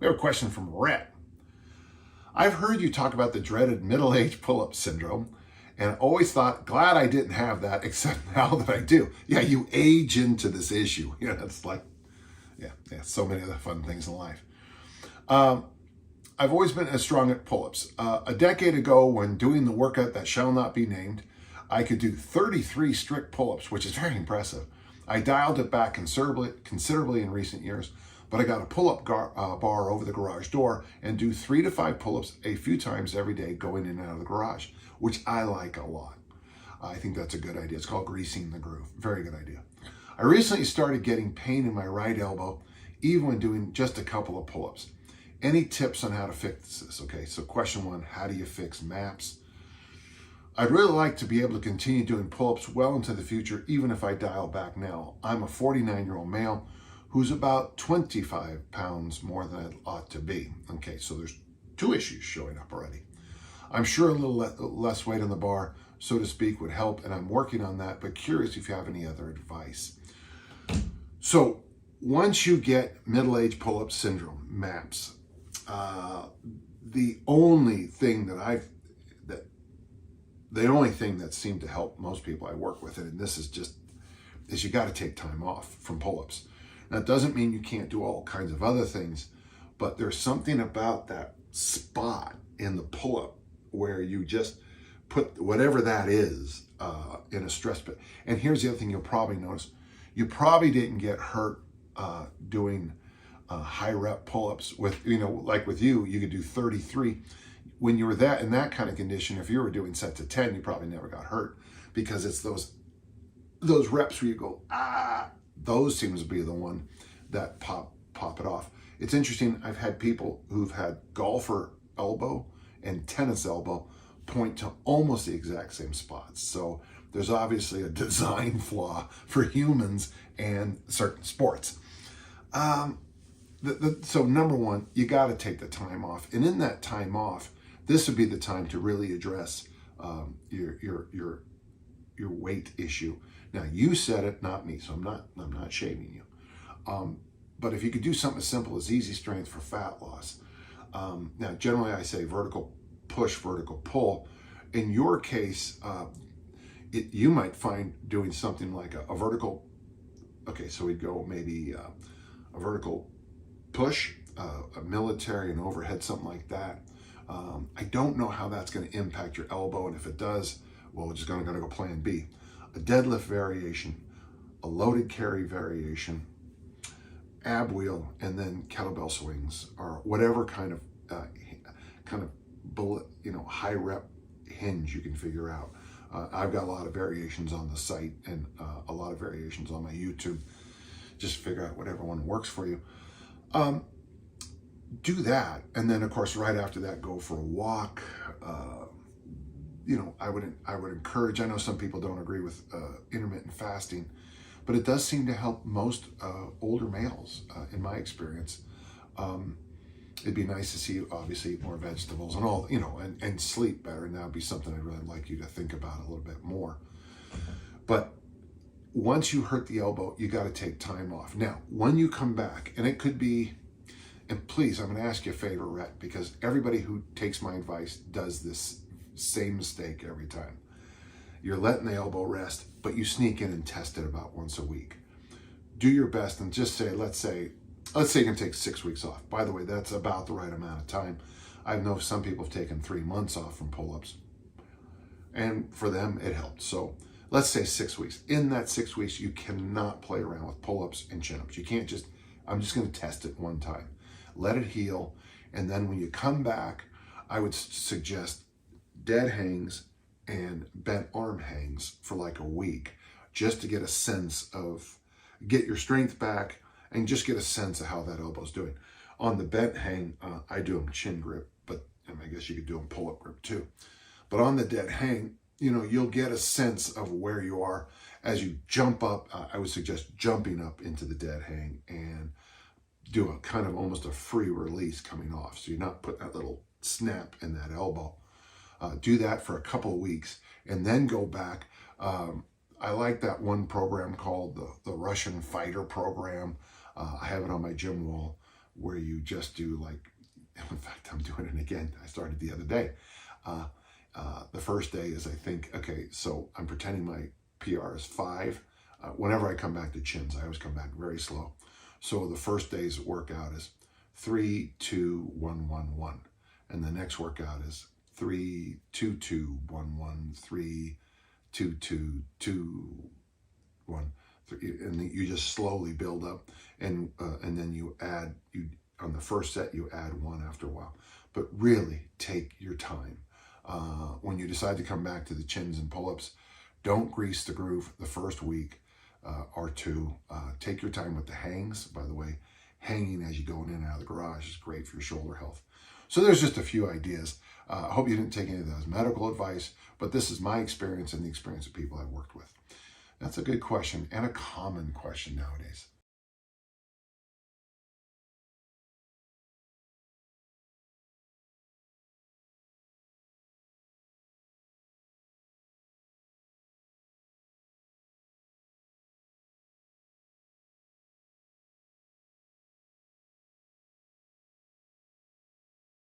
We have a question from Rhett. I've heard you talk about the dreaded middle-aged pull-up syndrome, and always thought, glad I didn't have that, except now that I do. Yeah, you age into this issue. Yeah, it's like, yeah, so many other fun things in life. I've always been as strong at pull-ups. A decade ago, when doing the workout that shall not be named, I could do 33 strict pull-ups, which is very impressive. I dialed it back considerably in recent years, but I got a pull-up bar over the garage door and do 3 to 5 pull-ups a few times every day going in and out of the garage, which I like a lot. I think that's a good idea. It's called greasing the groove. Very good idea. I recently started getting pain in my right elbow, even when doing just a couple of pull-ups. Any tips on how to fix this? Okay, so question 1, how do you fix MAPS? I'd really like to be able to continue doing pull-ups well into the future, even if I dial back now. I'm a 49-year-old male who's about 25 pounds more than I ought to be. Okay, so there's 2 issues showing up already. I'm sure a little less weight on the bar, so to speak, would help, and I'm working on that, but curious if you have any other advice. So once you get middle-age pull-up syndrome, MAPS, the only thing that seemed to help most people I work with, and this is you got to take time off from pull-ups. Now, it doesn't mean you can't do all kinds of other things, but there's something about that spot in the pull-up where you just put whatever that is in a stress pit. And here's the other thing you'll probably notice. You probably didn't get hurt doing high rep pull-ups with, like with you could do 33. When you were in that kind of condition, if you were doing sets of 10, you probably never got hurt, because it's those reps where you go, those seems to be the one that pop it off. It's interesting, I've had people who've had golfer elbow and tennis elbow point to almost the exact same spots. So there's obviously a design flaw for humans and certain sports. So number 1, you got to take the time off, and in that time off, this would be the time to really address your weight issue. Now, you said it, not me, so I'm not shaming you. But if you could do something as simple as easy strength for fat loss. Now, generally I say vertical push, vertical pull. In your case, you might find doing something like a vertical, okay, so we'd go maybe a vertical push, a military, an overhead, something like that. I don't know how that's going to impact your elbow, and if it does, well, we're just going to go plan B. A deadlift variation, a loaded carry variation, ab wheel, and then kettlebell swings, or whatever kind of high rep hinge you can figure out. I've got a lot of variations on the site and a lot of variations on my YouTube. Just figure out whatever one works for you. Do that, and then of course right after that, go for a walk. I would encourage, I know some people don't agree with intermittent fasting, but it does seem to help most older males, in my experience. It'd be nice to see you obviously eat more vegetables and all, and sleep better, and that would be something I'd really like you to think about a little bit more. But once you hurt the elbow, you got to take time off. Now, when you come back, and it could be, and please, I'm going to ask you a favor, Rhett, because everybody who takes my advice does this same mistake every time. You're letting the elbow rest, but you sneak in and test it about once a week. Do your best and just say, let's say you can take 6 weeks off. By the way, that's about the right amount of time. I know some people have taken 3 months off from pull-ups, and for them, it helped. So let's say 6 weeks. In that 6 weeks, you cannot play around with pull-ups and chin-ups. You can't I'm just going to test it one time. Let it heal, and then when you come back, I would suggest dead hangs and bent arm hangs for like a week, just to get a sense of, get your strength back and just get a sense of how that elbow's doing. On the bent hang, I do them chin grip, but I guess you could do them pull-up grip too. But on the dead hang, you'll get a sense of where you are as you jump up. I would suggest jumping up into the dead hang and do a kind of almost a free release coming off. So you're not putting that little snap in that elbow. Do that for a couple of weeks and then go back. I like that one program called the Russian Fighter Program. I have it on my gym wall. where you just do like, in fact, I'm doing it again. I started the other day. The first day is, I think, okay, so I'm pretending my PR is 5. Whenever I come back to chins, I always come back very slow. So the first day's workout is 3, 2, 1, 1, 1. And the next workout is 3, 2, 2, 1, 1, 3, 2, 2, 2, 1, 3. And you just slowly build up. And then you add, on the first set, you add 1 after a while. But really take your time. When you decide to come back to the chins and pull-ups, don't grease the groove the first week or 2. Take your time with the hangs. By the way, hanging as you go in and out of the garage is great for your shoulder health. So there's just a few ideas. I hope you didn't take any of that as medical advice, but this is my experience and the experience of people I've worked with. That's a good question and a common question nowadays.